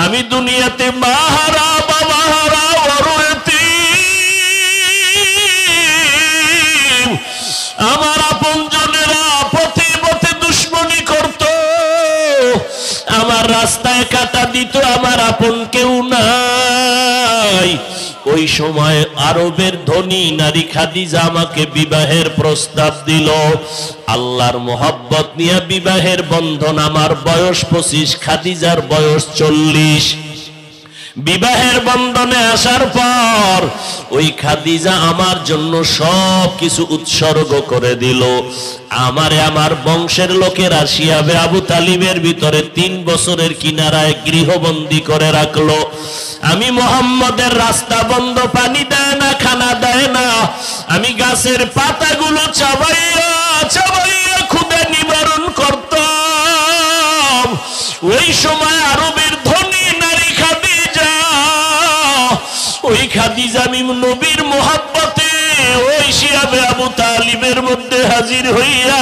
আমি দুনিয়াতে মা হারা, বাবা হারা, আমার আপনজনেরা পথে পথে দুশ্মনী করত, আমার রাস্তায় কাটা দিত, আমার আপন কেউ নাই। ওই সময় আরবের ধনী নারী খাদিজা আমাকে বিবাহের প্রস্তাব দিল। আল্লাহর মোহাব্বত নিয়ে বিবাহের বন্ধন। আমার বয়স 25, খাদিজার বয়স 40। বিবাহের বন্ধনে আসার পর ওই খাদিজা আমার জন্য সব কিছু উৎসর্গ করে দিল। আমারে আমার বংশের লোকেরা শিয়াবে আবু তালিবের ভিতরে 3 বছরের কিনারায় গৃহবন্দী করে রাখলো। আমি মোহাম্মদের রাস্তা বন্ধ, পানি দেয় না, খানা দেয় না। আমি গাছের পাতাগুলো চাবাইয়া চাবাইয়া ক্ষুধা নিবারণ করতাম। ওই সময় আরবের ধনী নারী খাদিজা, ওই খাদিজা আমি নবীর মোহাব্বতে ওই শিয়াবে আবু তালিবের মধ্যে হাজির হইয়া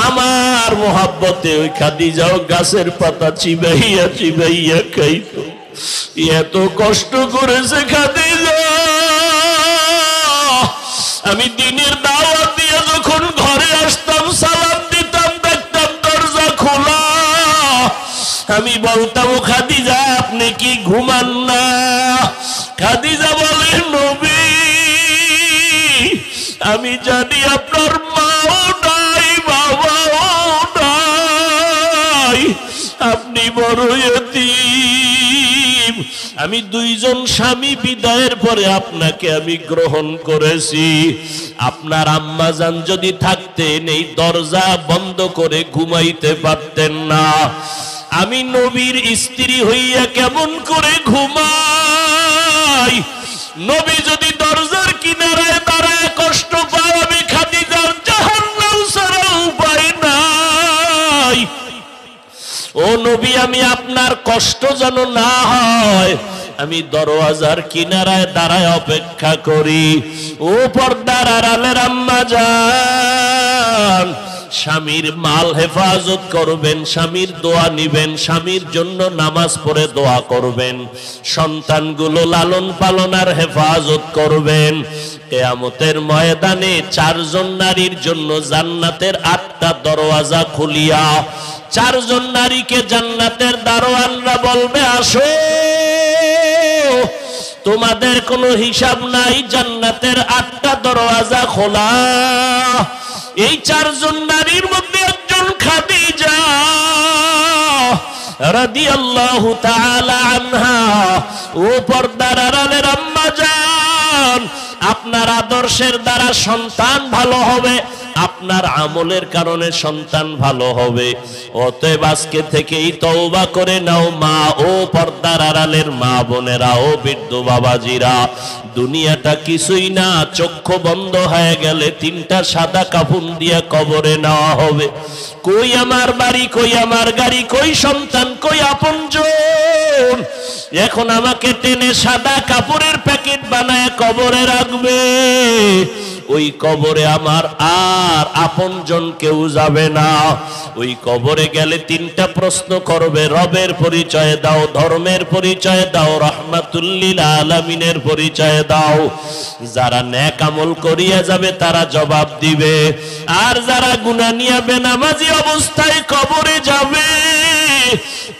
আমার মোহাব্বতে ওই খাদিজাও গাছের পাতা চিবাইয়া চিবাইয়া খাইত। এত কষ্ট করেছে খাদিজা। আমি দিনের দাওয়াত দিয়ে যখন ঘরে আসতাম, সালাম দিতাম, দেখতাম দরজা খোলা। আমি বলতাম, খাদিজা আপনি কি ঘুমান না? খাদিজা বলে, নবী আমি জানি আপনার মাও নাই, বাবাও নাই, আপনি বড় ইতিম। আমি 2 জন স্বামী বিদায়ের পরে আপনাকে আমি গ্রহণ করেছি। আপনার আম্মাজান যদি থাকতেন এই দরজা বন্ধ করে ঘুমাইতে পারতেন না। আমি নবীর স্ত্রী হইয়া কেমন করে ঘুমাই? নবী যদি দরজার কিনারায় দাঁড়ায় কষ্ট পায়, আমি খাদিজার জাহান্নাম ছাড়া উপায় নাই। ও নবী, আমি আপনার কষ্ট যেন না হয়, আমি দরওয়াজার কিনারায় দাঁড়ায় অপেক্ষা করি। ও পর্দার আড়ালের আম্মা জান, স্বামীর মাল হেফাজত করবেন, স্বামীর দোয়া নিবেন, স্বামীর জন্য নামাজ পড়ে দোয়া করবেন, সন্তানগুলো লালন পালন আর হেফাজত করবেন। কিয়ামতের ময়দানে 4 জন নারীর জন্য জান্নাতের 8টা দরওয়াজা খুলিয়া 4 জন নারীকে জান্নাতের দারোয়ানরা বলবে, আসো, তোমাদের কোনো হিসাব নাই, জান্নাতের 8টা দরওয়াজা খোলা। এই 4 জন নারীর মধ্যে একজন খাদিজা রাদিয়াল্লাহু তাআলা আনহা। ও পর্দার আড়ালের আম্মা জান, আপনার আদর্শের দ্বারা সন্তান ভালো হবে, আপনার আমলের কারণে সন্তান ভালো হবে। অতএব আজকে থেকেই তওবা করে নাও মা। ও পর্দার আড়ালের মা বোনেরা, ও বৃদ্ধ বাবাজিরা, দুনিয়াটা কিছুই না। চক্ষু বন্ধ হয়ে গেলে 3টা সাদা কাফন দিয়ে কবরে নেওয়া হবে। কই আমার বাড়ি, কই আমার গাড়ি, কই সন্তান, কই আপনজন? এখন আমাকে টেনে সাদা কাপড়ের প্যাকেট বানায় কবরে রাখবে। ওই কবরে আমার আর আপনজন কেউ যাবে না। ওই কবরে গেলে 3টা প্রশ্ন করবে, রবের পরিচয় দাও, ধর্মের পরিচয় দাও, রাহমাতুল লিল আলামিনের পরিচয় দাও। যারা নেক আমল করিয়া যাবে তারা জবাব দিবে, আর যারা গুনাহ নিয়ে বেনামাজি অবস্থায় কবরে যাবে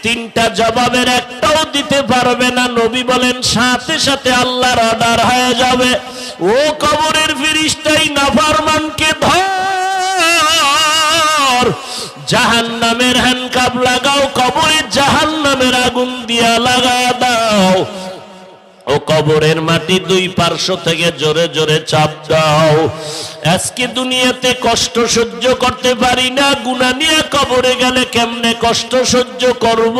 3টা জবাবের একটাও দিতে পারবে না। নবী বলেন সাথে সাথে আল্লাহর অর্ডার হয়ে যাবে, ও কবরের ফেরেশতাই নাফরমানকে ধর, জাহান্নামের হ্যান্ডকাপ লাগাও, কবরে জাহান্নামের আগুন দিয়া লাগা দাও। ও কবরের মাটি 2 পার্শ্ব থেকে জোরে জোরে চাপ দাও। আজকে দুনিয়াতে কষ্ট সহ্য করতে পারি না, গুনাহ নিয়ে কবরে গেলে কেমনে কষ্ট সহ্য করব?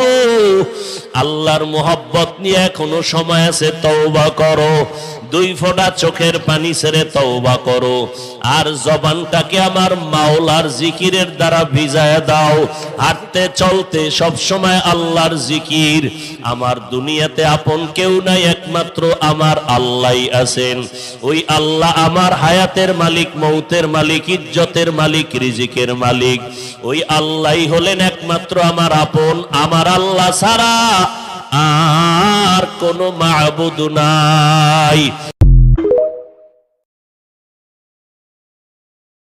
আল্লাহর মোহাব্বত নিয়ে এখনো সময় আছে, তওবা করো। 2 ফোঁটা চোখের পানি ছেড়ে তওবা করো, আর জবানটাকে আমার মাওলার জিকিরের দ্বারা ভিজায় দাও। হাঁটতে চলতে সব সময় আল্লাহর জিকির। আমার দুনিয়াতে আপন কেউ নাই, একমাত্র আমার আল্লাহই আছেন। ওই আল্লাহ আমার হায়াতের মালিক, মৌতের মালিক, ইজ্জতের মালিক, রিজিকের মালিক। ওই আল্লাহই হলেন একমাত্র আমার আপন। আমার আল্লাহ ছাড়া আর কোনো মাবুদ নাই।